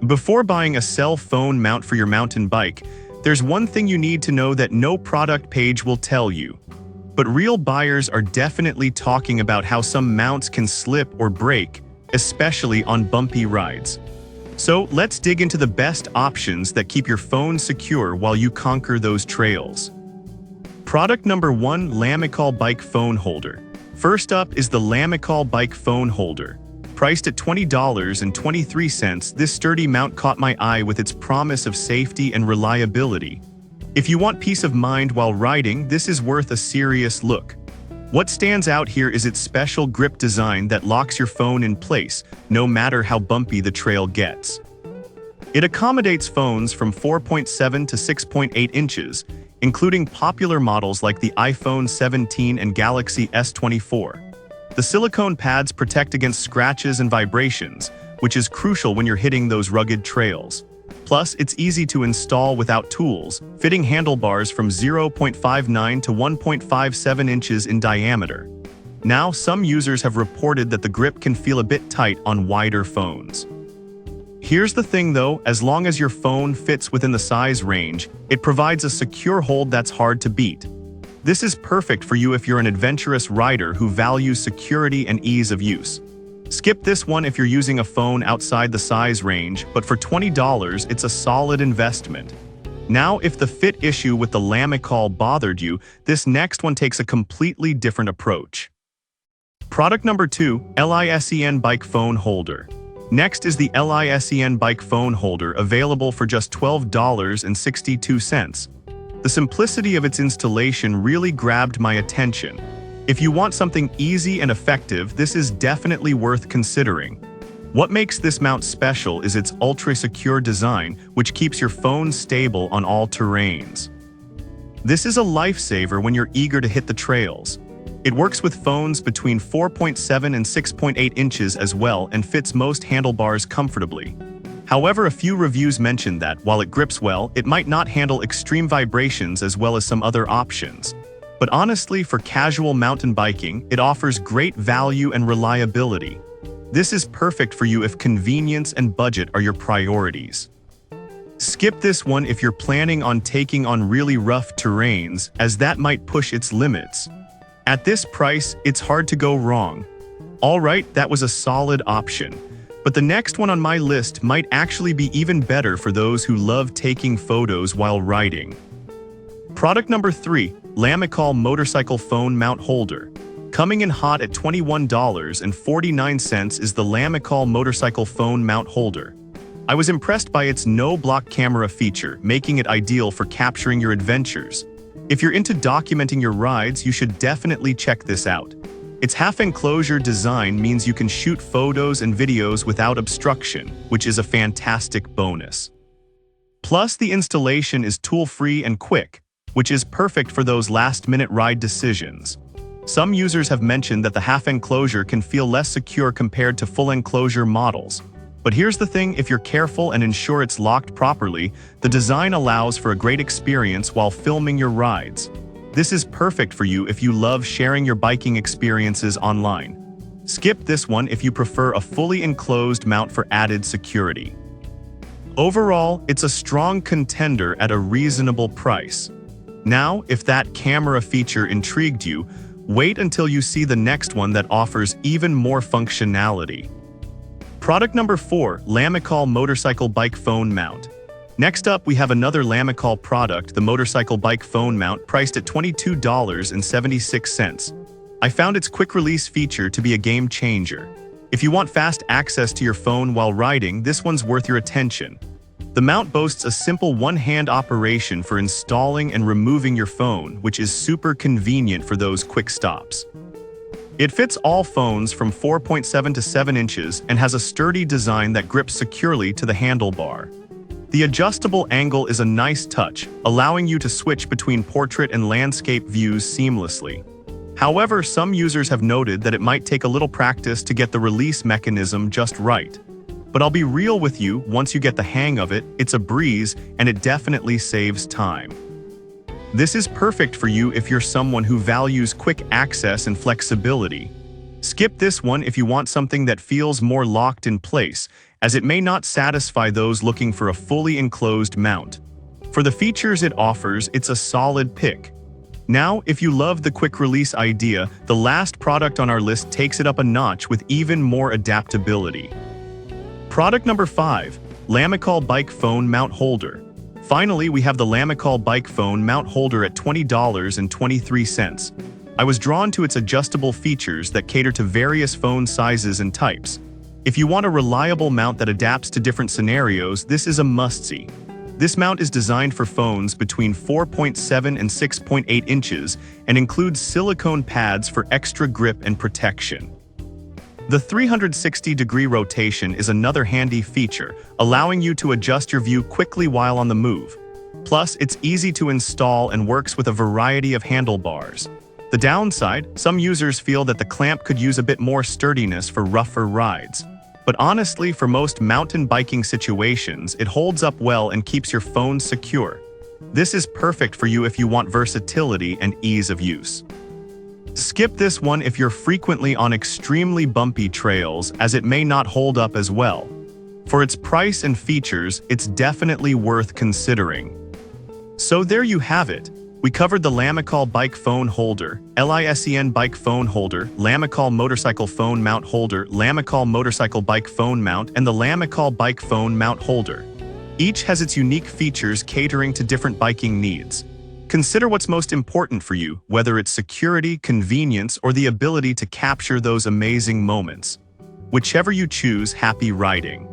Before buying a cell phone mount for your mountain bike, there's one thing you need to know that no product page will tell you. But real buyers are definitely talking about how some mounts can slip or break, especially on bumpy rides. So let's dig into the best options that keep your phone secure while you conquer those trails. Product number 1: Lamicall Bike Phone Holder. First up is the Lamicall Bike Phone Holder. Priced at $20.23, this sturdy mount caught my eye with its promise of safety and reliability. If you want peace of mind while riding, this is worth a serious look. What stands out here is its special grip design that locks your phone in place, no matter how bumpy the trail gets. It accommodates phones from 4.7 to 6.8 inches, including popular models like the iPhone 17 and Galaxy S24. The silicone pads protect against scratches and vibrations, which is crucial when you're hitting those rugged trails. Plus, it's easy to install without tools, fitting handlebars from 0.59 to 1.57 inches in diameter. Now, some users have reported that the grip can feel a bit tight on wider phones. Here's the thing though, as long as your phone fits within the size range, it provides a secure hold that's hard to beat. This is perfect for you if you're an adventurous rider who values security and ease of use. Skip this one if you're using a phone outside the size range, but for $20, it's a solid investment. Now, if the fit issue with the Lamicall bothered you, this next one takes a completely different approach. Product number 2: LISEN Bike Phone Holder. Next is the LISEN Bike Phone Holder, available for just $12.62. The simplicity of its installation really grabbed my attention. If you want something easy and effective, this is definitely worth considering. What makes this mount special is its ultra-secure design, which keeps your phone stable on all terrains. This is a lifesaver when you're eager to hit the trails. It works with phones between 4.7 and 6.8 inches as well and fits most handlebars comfortably. However, a few reviews mention that, while it grips well, it might not handle extreme vibrations as well as some other options. But honestly, for casual mountain biking, it offers great value and reliability. This is perfect for you if convenience and budget are your priorities. Skip this one if you're planning on taking on really rough terrains, as that might push its limits. At this price, it's hard to go wrong. Alright, that was a solid option. But the next one on my list might actually be even better for those who love taking photos while riding. Product number 3: Lamicall Motorcycle Phone Mount Holder. Coming in hot at $21.49 is the Lamicall Motorcycle Phone Mount Holder. I was impressed by its no-block camera feature, making it ideal for capturing your adventures. If you're into documenting your rides, you should definitely check this out. Its half-enclosure design means you can shoot photos and videos without obstruction, which is a fantastic bonus. Plus, the installation is tool-free and quick, which is perfect for those last-minute ride decisions. Some users have mentioned that the half-enclosure can feel less secure compared to full-enclosure models. But here's the thing: if you're careful and ensure it's locked properly, the design allows for a great experience while filming your rides. This is perfect for you if you love sharing your biking experiences online. Skip this one if you prefer a fully enclosed mount for added security. Overall, it's a strong contender at a reasonable price. Now, if that camera feature intrigued you, wait until you see the next one that offers even more functionality. Product number 4: Lamicall Motorcycle Bike Phone Mount. Next up, we have another Lamicall product, the Motorcycle Bike Phone Mount, priced at $22.76. I found its quick-release feature to be a game changer. If you want fast access to your phone while riding, this one's worth your attention. The mount boasts a simple one-hand operation for installing and removing your phone, which is super convenient for those quick stops. It fits all phones from 4.7 to 7 inches and has a sturdy design that grips securely to the handlebar. The adjustable angle is a nice touch, allowing you to switch between portrait and landscape views seamlessly. However, some users have noted that it might take a little practice to get the release mechanism just right. But I'll be real with you, once you get the hang of it, it's a breeze and it definitely saves time. This is perfect for you if you're someone who values quick access and flexibility. Skip this one if you want something that feels more locked in place, as it may not satisfy those looking for a fully enclosed mount. For the features it offers, it's a solid pick. Now, if you love the quick release idea, the last product on our list takes it up a notch with even more adaptability. Product number 5, Lamicall Bike Phone Mount Holder. Finally, we have the Lamicall Bike Phone Mount Holder at $20.23. I was drawn to its adjustable features that cater to various phone sizes and types. If you want a reliable mount that adapts to different scenarios, this is a must-see. This mount is designed for phones between 4.7 and 6.8 inches and includes silicone pads for extra grip and protection. The 360-degree rotation is another handy feature, allowing you to adjust your view quickly while on the move. Plus, it's easy to install and works with a variety of handlebars. The downside, some users feel that the clamp could use a bit more sturdiness for rougher rides. But honestly, for most mountain biking situations, it holds up well and keeps your phone secure. This is perfect for you if you want versatility and ease of use. Skip this one if you're frequently on extremely bumpy trails, as it may not hold up as well. For its price and features, it's definitely worth considering. So there you have it. We covered the Lamicall Bike Phone Holder, LISEN Bike Phone Holder, Lamicall Motorcycle Phone Mount Holder, Lamicall Motorcycle Bike Phone Mount, and the Lamicall Bike Phone Mount Holder. Each has its unique features catering to different biking needs. Consider what's most important for you, whether it's security, convenience, or the ability to capture those amazing moments. Whichever you choose, happy riding.